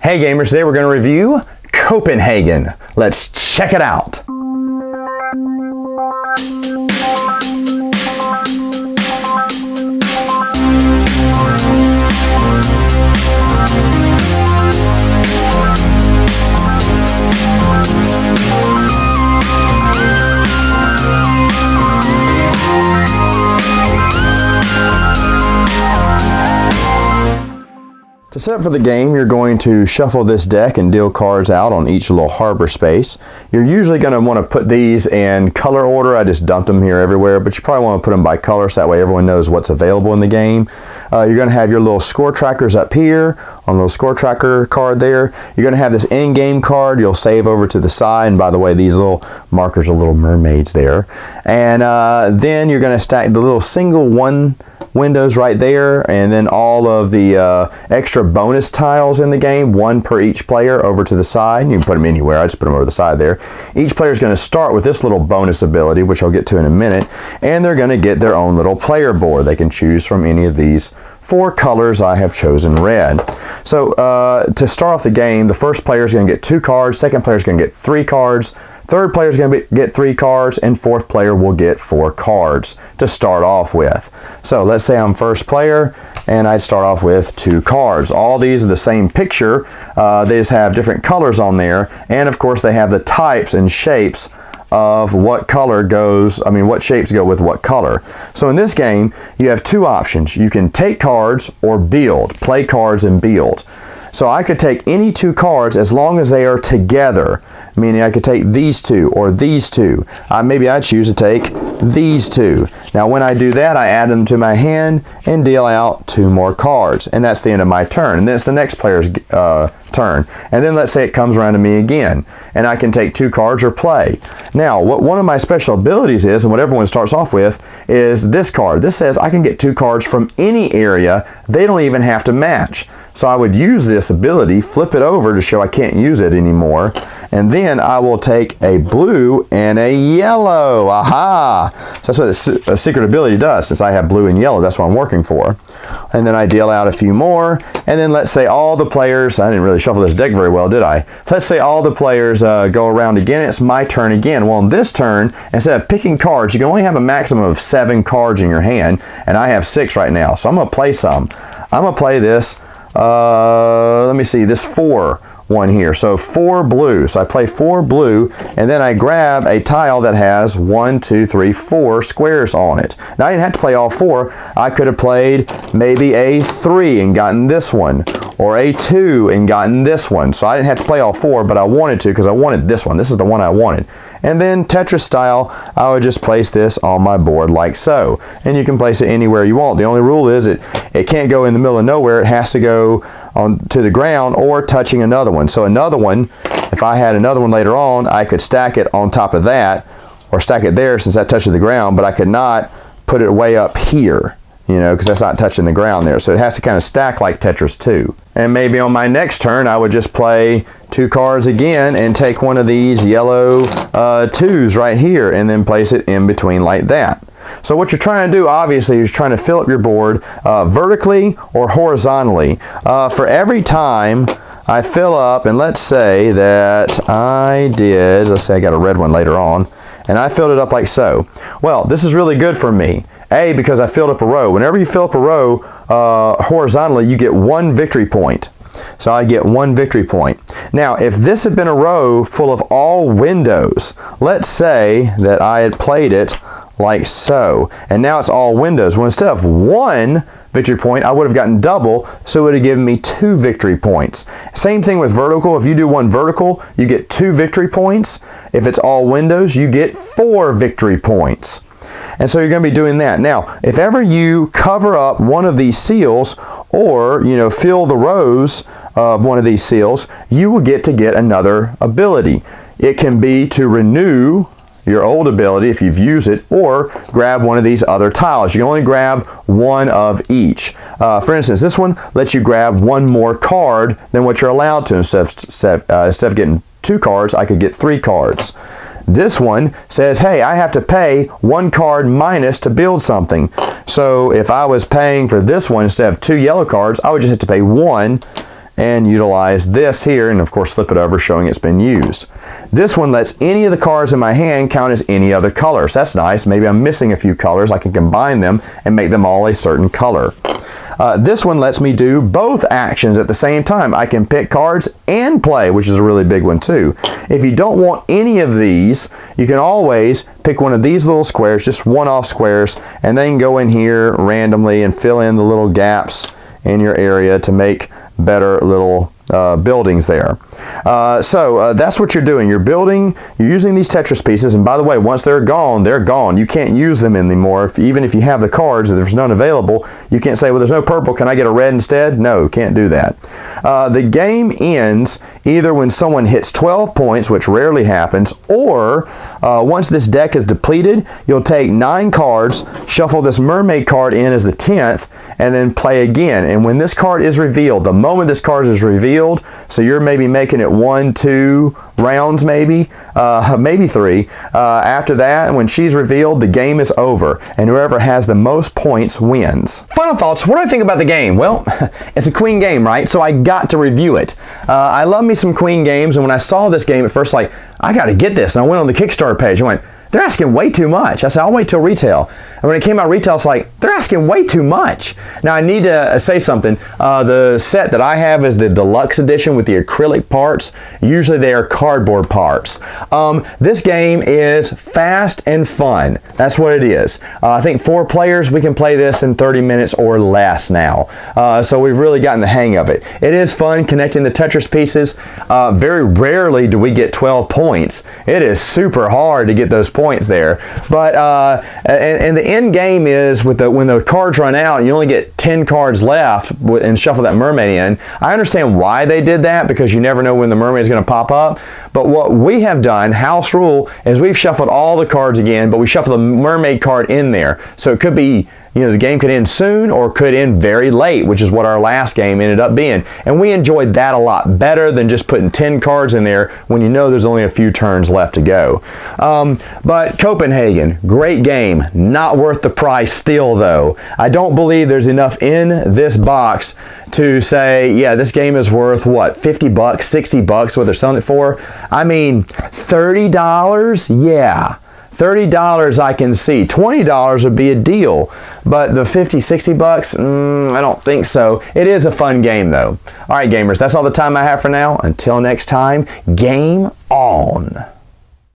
Hey gamers, today we're going to review Copenhagen. Let's check it out. To set up for the game, you're going to shuffle this deck and deal cards out on each little harbor space. You're usually going to want to put these in color order. I just dumped them here everywhere, but you probably want to put them by color so that way everyone knows what's available in the game. You're going to have your little score trackers up here on the little score tracker card there. You're going to have this in-game card you'll save over to the side, and by the way, these little markers are little mermaids there. And then you're going to stack the little single one windows right there, and then all of the extra bonus tiles in the game, one per each player, over to the side. You can put them anywhere. I just put them over the side there. Each player is going to start with this little bonus ability, which I'll get to in a minute, and they're going to get their own little player board. They can choose from any of these four colors. I have chosen red. So to start off the game, the first player is going to get 2 cards, second player is going to get 3 cards, third player is going to get 3 cards, and fourth player will get 4 cards to start off with. So let's say I'm first player, and I'd start off with 2 cards. All these are the same picture. They just have different colors on there, and of course they have the types and shapes of what color goes, what shapes go with what color. So in this game, you have 2 options. You can take cards or build, play cards and build. So I could take any 2 cards as long as they are together, meaning I could take these 2 or these 2. Maybe I choose to take these 2. Now when I do that, I add them to my hand and deal out 2 more cards, and that's the end of my turn. And then it's the next player's turn. And then let's say it comes around to me again, and I can take 2 cards or play. Now what one of my special abilities is, and what everyone starts off with, is this card. This says I can get 2 cards from any area. They don't even have to match. So I would use this ability, flip it over to show I can't use it anymore, and then I will take a blue and a yellow. Aha! So that's what a secret ability does. Since I have blue and yellow, that's what I'm working for. And then I deal out a few more, and then let's say all the players, I didn't really shuffle this deck very well, did I? Let's say all the players go around again. It's my turn again. Well, in this turn, instead of picking cards, you can only have a maximum of 7 cards in your hand, and I have 6 right now. So I'm going to play some. I'm going to play this. Let me see, this 4 one here. So 4 blue. So I play 4 blue, and then I grab a tile that has 1, 2, 3, 4 squares on it. Now I didn't have to play all 4. I could have played maybe a 3 and gotten this one, or a 2 and gotten this one. So I didn't have to play all 4, but I wanted to because I wanted this one. This is the one I wanted. And then Tetris style, I would just place this on my board like so. And you can place it anywhere you want. The only rule is it can't go in the middle of nowhere. It has to go on to the ground or touching another one. So another one, if I had another one later on, I could stack it on top of that, or stack it there since that touches the ground, but I could not put it way up here, because that's not touching the ground there. So it has to kind of stack like Tetris 2. And maybe on my next turn, I would just play 2 cards again and take one of these yellow 2s right here and then place it in between like that. So what you're trying to do, obviously, is trying to fill up your board vertically or horizontally. For every time I fill up, and let's say that let's say I got a red one later on, and I filled it up like so. Well, this is really good for me. Because I filled up a row. Whenever you fill up a row horizontally, you get 1 victory point. So I get 1 victory point. Now, if this had been a row full of all windows, let's say that I had played it like so, and now it's all windows. Well, instead of 1 victory point, I would have gotten double, so it would have given me 2 victory points. Same thing with vertical. If you do 1 vertical, you get 2 victory points. If it's all windows, you get 4 victory points. And so you're going to be doing that. Now, if ever you cover up one of these seals, or fill the rows of one of these seals, you will get another ability. It can be to renew your old ability if you've used it, or grab one of these other tiles. You can only grab 1 of each. For instance, this one lets you grab 1 more card than what you're allowed to. Instead of getting 2 cards, I could get 3 cards. This one says, hey, I have to pay 1 card minus to build something. So if I was paying for this one instead of 2 yellow cards, I would just have to pay 1 and utilize this here, and of course flip it over showing it's been used. This one lets any of the cards in my hand count as any other colors. That's nice. Maybe I'm missing a few colors. I can combine them and make them all a certain color. This one lets me do both actions at the same time. I can pick cards and play, which is a really big one too. If you don't want any of these, you can always pick one of these little squares, just one-off squares, and then go in here randomly and fill in the little gaps in your area to make better little buildings there. So that's what you're doing. You're building, you're using these Tetris pieces, and by the way, once they're gone, they're gone. You can't use them anymore. Even if you have the cards and there's none available, you can't say, well, there's no purple, can I get a red instead? No, can't do that. The game ends either when someone hits 12 points, which rarely happens, or once this deck is depleted, you'll take 9 cards, shuffle this mermaid card in as the 10th, and then play again. And when this card is revealed, the moment this card is revealed, so you're maybe making it 1, 2 rounds, maybe 3. After that, when she's revealed, the game is over, and whoever has the most points wins. Final thoughts. What do I think about the game? Well, it's a queen game, right? So I got to review it. I love me some queen games, and when I saw this game at first, like, I got to get this, and I went on the Kickstarter page. I went, they're asking way too much. I said, I'll wait till retail. And when it came out retail, it's like, they're asking way too much. Now, I need to say something. The set that I have is the deluxe edition with the acrylic parts. Usually they are cardboard parts. This game is fast and fun. That's what it is. I think 4 players, we can play this in 30 minutes or less now. So we've really gotten the hang of it. It is fun connecting the Tetris pieces. Very rarely do we get 12 points. It is super hard to get those points there. But, and the end game is with when the cards run out and you only get 10 cards left and shuffle that mermaid in. I understand why they did that, because you never know when the mermaid is going to pop up. But what we have done, house rule, is we've shuffled all the cards again, but we shuffle the mermaid card in there. So it could be, you know, the game could end soon or could end very late, which is what our last game ended up being. And we enjoyed that a lot better than just putting 10 cards in there when you know there's only a few turns left to go. But Copenhagen, great game. Not worth the price still, though. I don't believe there's enough in this box to say, yeah, this game is worth, what, 50 bucks, 60 bucks, what they're selling it for? I mean, $30? Yeah. $30 I can see. $20 would be a deal, but the 50, 60 bucks, I don't think so. It is a fun game though. All right, gamers, that's all the time I have for now. Until next time, game on.